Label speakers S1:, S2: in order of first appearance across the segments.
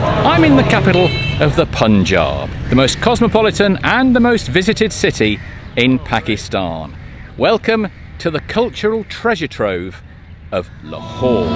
S1: I'm in the capital of the Punjab, the most cosmopolitan and the most visited city in Pakistan. Welcome to the cultural treasure trove of Lahore.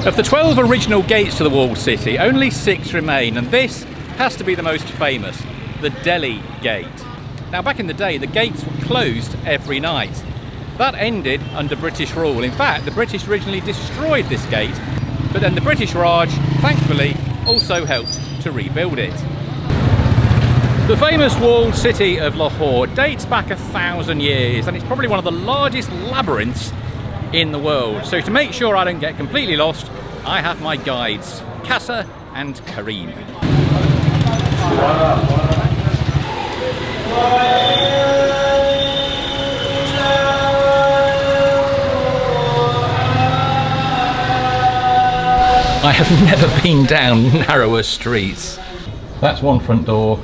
S1: Of the 12 original gates to the walled city, only 6 remain, and this has to be the most famous, the Delhi Gate. Now, back in the day, the gates were closed every night. That ended under British rule. In fact, the British originally destroyed this gate, but then the British Raj, thankfully, also helped to rebuild it. The famous walled city of Lahore dates back 1,000 years, and it's probably one of the largest labyrinths in the world. So to make sure I don't get completely lost, I have my guides, Kassa and Kareem. I have never been down narrower streets. That's one front door,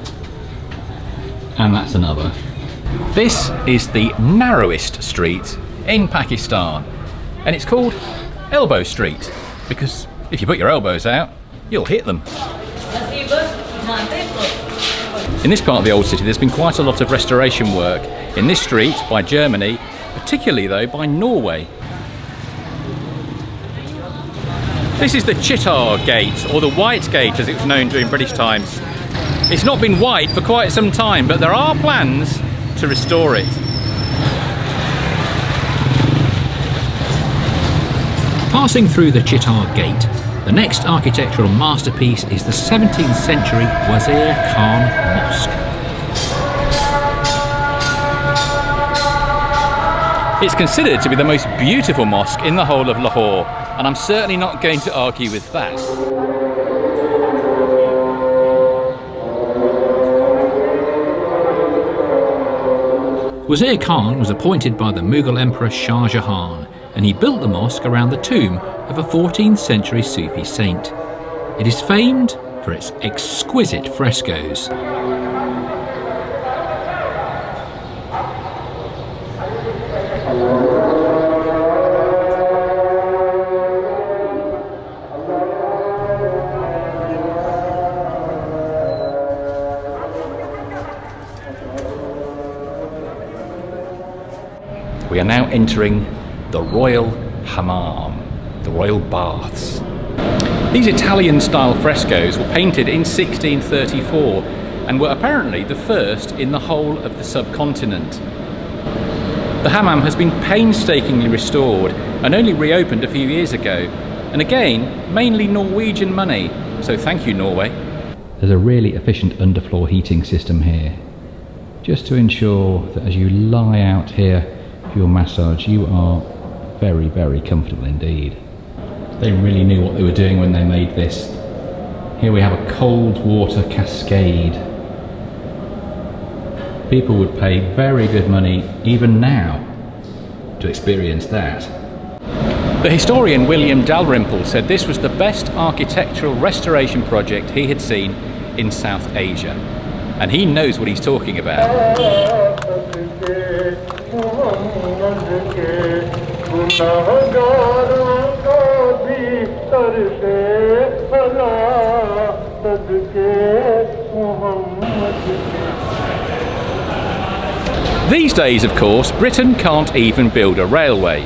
S1: and that's another. This is the narrowest street in Pakistan, and it's called Elbow Street because if you put your elbows out, you'll hit them. In this part of the old city, there's been quite a lot of restoration work in this street by Germany, particularly though by Norway. This is the Chittar Gate, or the White Gate as it was known during British times. It's not been white for quite some time, but there are plans to restore it. Passing through the Chittar Gate, the next architectural masterpiece is the 17th century Wazir Khan Mosque. It's considered to be the most beautiful mosque in the whole of Lahore, and I'm certainly not going to argue with that. Wazir Khan was appointed by the Mughal Emperor Shah Jahan, and he built the mosque around the tomb of a 14th century Sufi saint. It is famed for its exquisite frescoes. We are now entering the Royal Hammam, the royal baths. These Italian-style frescoes were painted in 1634 and were apparently the first in the whole of the subcontinent. The Hammam has been painstakingly restored and only reopened a few years ago, and again, mainly Norwegian money, so thank you, Norway. There's a really efficient underfloor heating system here, just to ensure that as you lie out here for your massage, you are very, very comfortable indeed. They really knew what they were doing when they made this. Here we have a cold water cascade. People would pay very good money, even now, to experience that. The historian William Dalrymple said this was the best architectural restoration project he had seen in South Asia. And he knows what he's talking about. These days, of course, Britain can't even build a railway.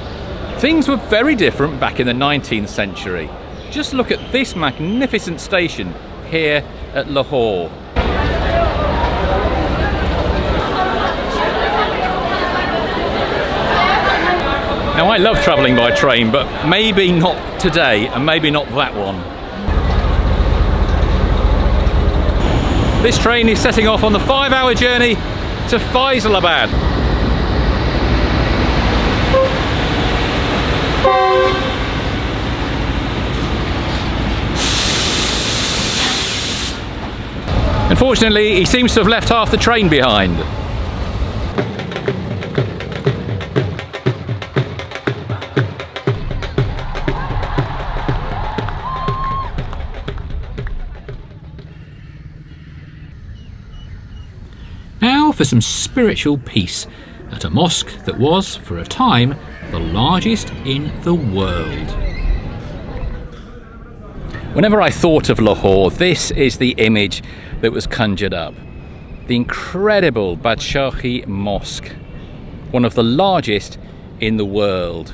S1: Things were very different back in the 19th century. Just look at this magnificent station here at Lahore. Now, I love travelling by train, but maybe not today, and maybe not that one. This train is setting off on the 5-hour journey to Faisalabad. Unfortunately, he seems to have left half the train behind. Now for some spiritual peace at a mosque that was, for a time, the largest in the world. Whenever I thought of Lahore, this is the image that was conjured up. The incredible Badshahi Mosque, one of the largest in the world.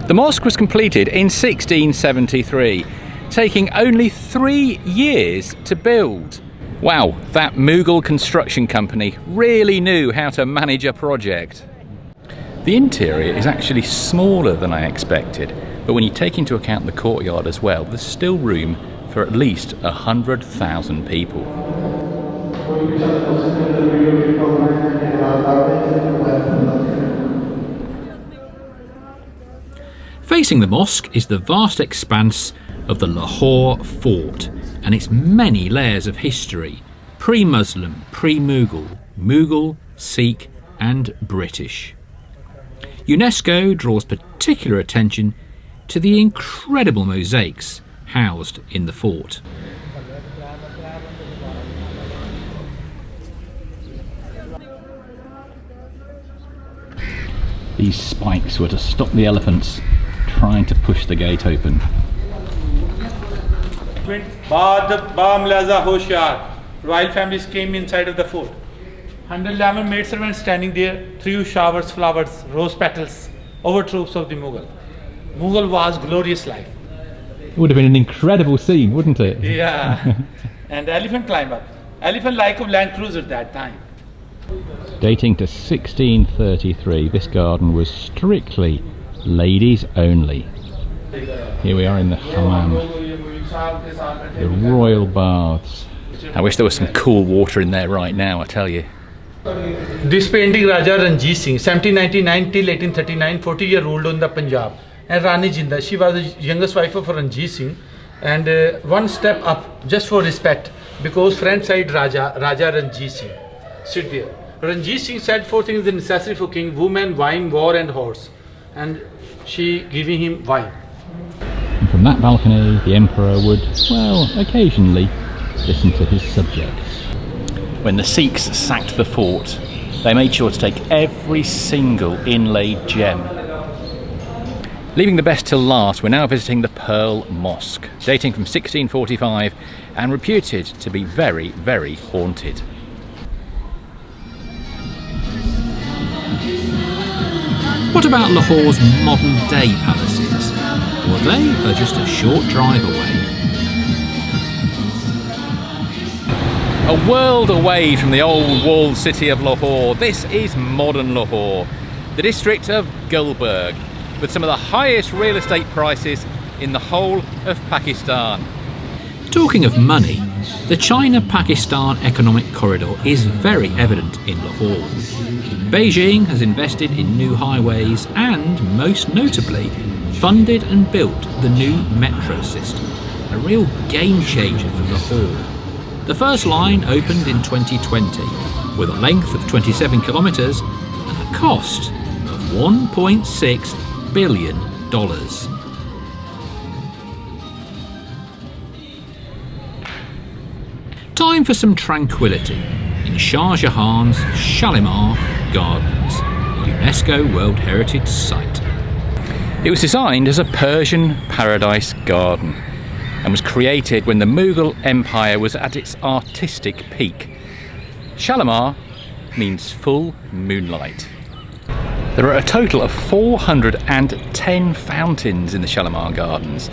S1: The mosque was completed in 1673, taking only 3 years to build. Wow, that Mughal construction company really knew how to manage a project. The interior is actually smaller than I expected, but when you take into account the courtyard as well, there's still room for at least 100,000 people. Facing the mosque is the vast expanse of the Lahore Fort and its many layers of history, pre-Muslim, pre-Mughal, Mughal, Sikh and British. UNESCO draws particular attention to the incredible mosaics housed in the fort. These spikes were to stop the elephants trying to push the gate open.
S2: Royal families came inside of the fort. 111 maidservants standing there, threw showers, flowers, rose petals over troops of the Mughal. Mughal was glorious life.
S1: It would have been an incredible scene, wouldn't it?
S2: Yeah. And elephant climb up. Elephant like of Land Cruiser at that time.
S1: Dating to 1633, this garden was strictly ladies only. Here we are in the Hamam, the royal baths. I wish there was some cool water in there right now, I tell you.
S2: This painting Raja Ranjit Singh, 1799 till 1839, 40 years ruled on the Punjab. And Rani Jinda, she was the youngest wife of Ranjit Singh. And one step up, just for respect, because friend side Raja Ranjit Singh. Sit there. Ranjit Singh said 4 things are necessary for king: woman, wine, war and horse. And she giving him wine.
S1: And from that balcony, the emperor would, well, occasionally listen to his subjects. When the Sikhs sacked the fort, they made sure to take every single inlaid gem. Leaving the best till last, we're now visiting the Pearl Mosque, dating from 1645 and reputed to be very, very haunted. What about Lahore's modern day palaces? Well, they are just a short drive away. A world away from the old walled city of Lahore, this is modern Lahore, the district of Gulberg, with some of the highest real estate prices in the whole of Pakistan. Talking of money, the China-Pakistan economic corridor is very evident in Lahore. Beijing has invested in new highways and, most notably, funded and built the new metro system, a real game changer for Lahore. The first line opened in 2020 with a length of 27 kilometres and a cost of $1.6 billion. Time for some tranquility in Shah Jahan's Shalimar Gardens, a UNESCO World Heritage Site. It was designed as a Persian paradise garden and was created when the Mughal Empire was at its artistic peak. Shalimar means full moonlight. There are a total of 410 fountains in the Shalimar Gardens,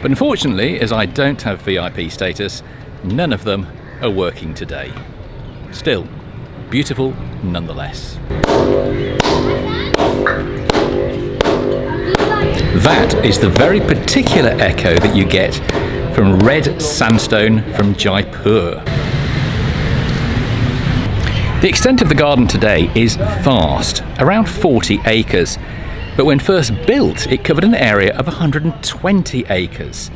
S1: but unfortunately, as I don't have VIP status, none of them are working today. Still, beautiful nonetheless. That is the very particular echo that you get from red sandstone from Jaipur. The extent of the garden today is vast, around 40 acres. But when first built, it covered an area of 120 acres.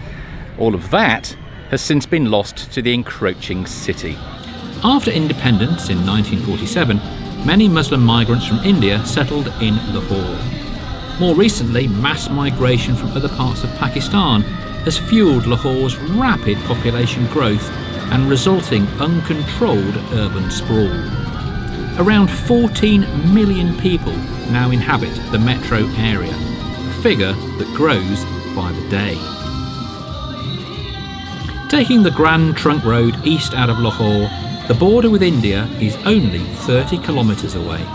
S1: All of that has since been lost to the encroaching city. After independence in 1947, many Muslim migrants from India settled in Lahore. More recently, mass migration from other parts of Pakistan has fueled Lahore's rapid population growth and resulting uncontrolled urban sprawl. Around 14 million people now inhabit the metro area, a figure that grows by the day. Taking the Grand Trunk Road east out of Lahore, the border with India is only 30 kilometres away.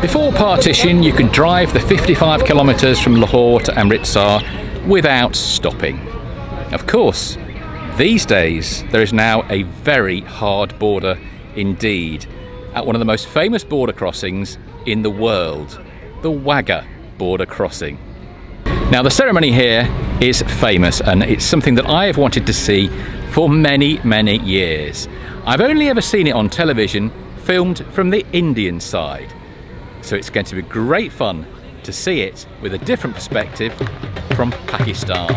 S1: Before partition, you could drive the 55 kilometres from Lahore to Amritsar without stopping. Of course, these days there is now a very hard border indeed at one of the most famous border crossings in the world, the Wagah Border Crossing. Now, the ceremony here is famous and it's something that I have wanted to see for many, many years. I've only ever seen it on television, filmed from the Indian side. So it's going to be great fun to see it with a different perspective from Pakistan.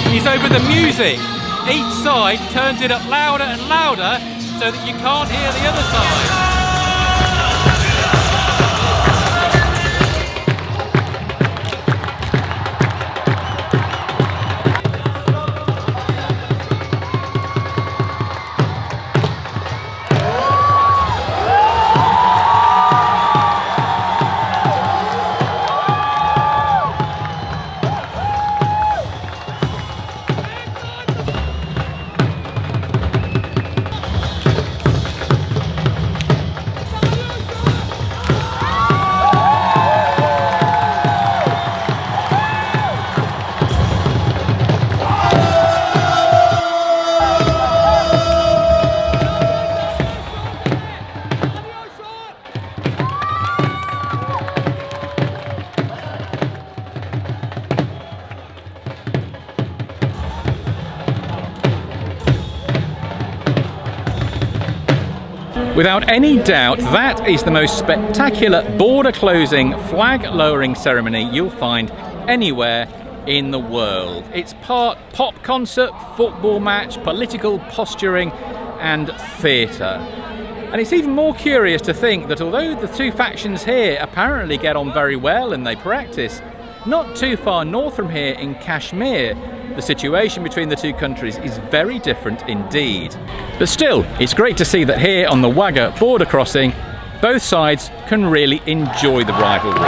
S1: Is over the music. Each side turns it up louder and louder so that you can't hear the other side. Without any doubt, that is the most spectacular border closing, flag lowering ceremony you'll find anywhere in the world. It's part pop concert, football match, political posturing and theatre. And it's even more curious to think that although the two factions here apparently get on very well and they practice, not too far north from here in Kashmir, the situation between the two countries is very different indeed. But still, it's great to see that here on the Wagah Border Crossing, both sides can really enjoy the rivalry.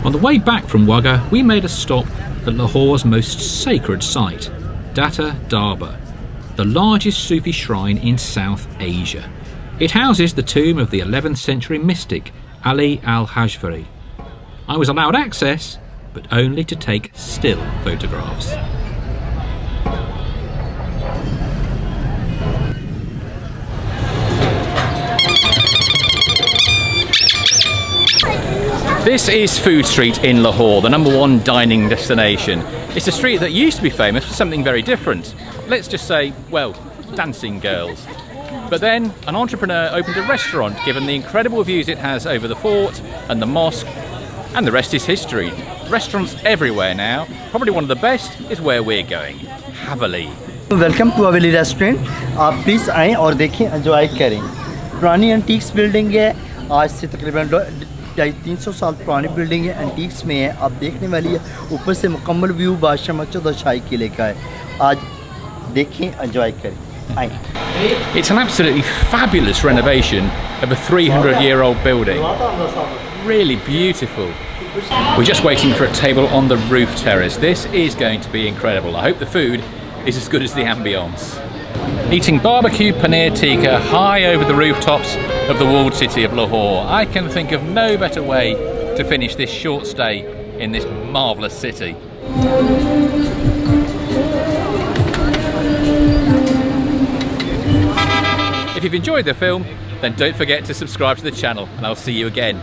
S1: On the way back from Wagah, we made a stop at Lahore's most sacred site, Darbar, the largest Sufi shrine in South Asia. It houses the tomb of the 11th century mystic Ali al-Hajvari. I was allowed access, but only to take still photographs. This is Food Street in Lahore, the #1 dining destination. It's a street that used to be famous for something very different. Let's just say, well, dancing girls. But then an entrepreneur opened a restaurant given the incredible views it has over the fort and the mosque, and the rest is history. Restaurants everywhere now. Probably one of the best is where we're going, Haveli.
S3: Welcome to Haveli Restaurant. आप please आएँ और देखें, enjoy करें. पुरानी antiques building है, आज से तकरीबन 300 साल पुरानी बिल्डिंग है, एंटीक्स में है, आप देखने वाली है. ऊपर से मुकम्मल व्यू बादशाह मस्जिद और शाही किले का है. आज देखें, एंजॉय करें.
S1: It's an absolutely fabulous renovation of a 300-year-old building. Really beautiful. We're just waiting for a table on the roof terrace. This is going to be incredible. I hope the food is as good as the ambience. Eating barbecue paneer tikka high over the rooftops of the walled city of Lahore. I can think of no better way to finish this short stay in this marvellous city. If you've enjoyed the film, then don't forget to subscribe to the channel, and I'll see you again